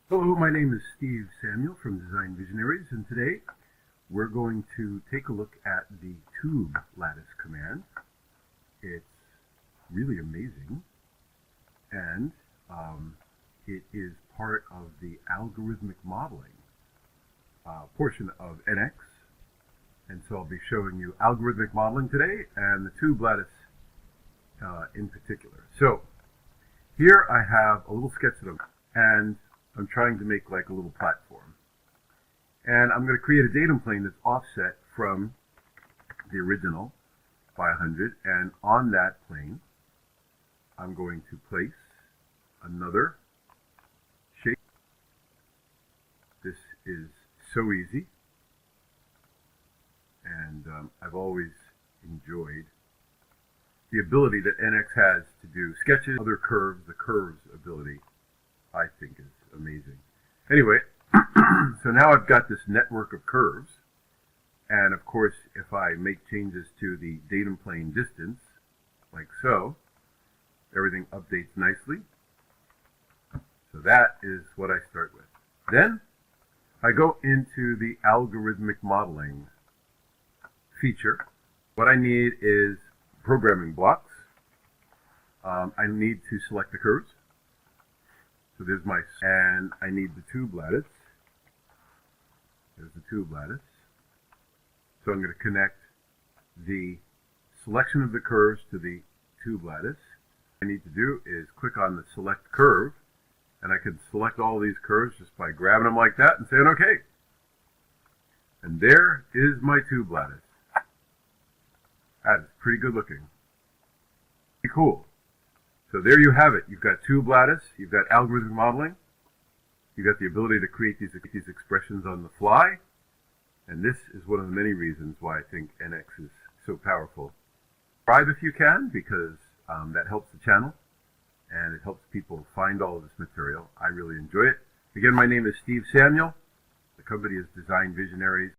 Hello, my name is Steve Samuel from Design Visionaries, and today we're going to take a look at the tube lattice command. It's really amazing, and it is part of the algorithmic modeling portion of NX, and so I'll be showing you algorithmic modeling today and the tube lattice in particular. So here I have a little sketch of them, and I'm trying to make like a little platform. And I'm going to create a datum plane that's offset from the original by 100. And on that plane, I'm going to place another shape. This is so easy. And I've always enjoyed the ability that NX has to do sketches, other curves. The curves ability, I think, is amazing. Anyway, so now I've got this network of curves, and of course if I make changes to the datum plane distance, like so, everything updates nicely. So that is what I start with. Then I go into the algorithmic modeling feature. What I need is programming blocks. I need to select the curves. So there's and I need the tube lattice. There's the tube lattice. So I'm going to connect the selection of the curves to the tube lattice. What I need to do is click on the select curve, and I can select all these curves just by grabbing them like that and saying OK. And there is my tube lattice. That is pretty good looking. Pretty cool. So there you have it. You've got tube lattice, you've got algorithmic modeling, you've got the ability to create these expressions on the fly, and this is one of the many reasons why I think NX is so powerful. Subscribe if you can, because that helps the channel, and it helps people find all of this material. I really enjoy it. Again, my name is Steve Samuel. The company is Design Visionaries.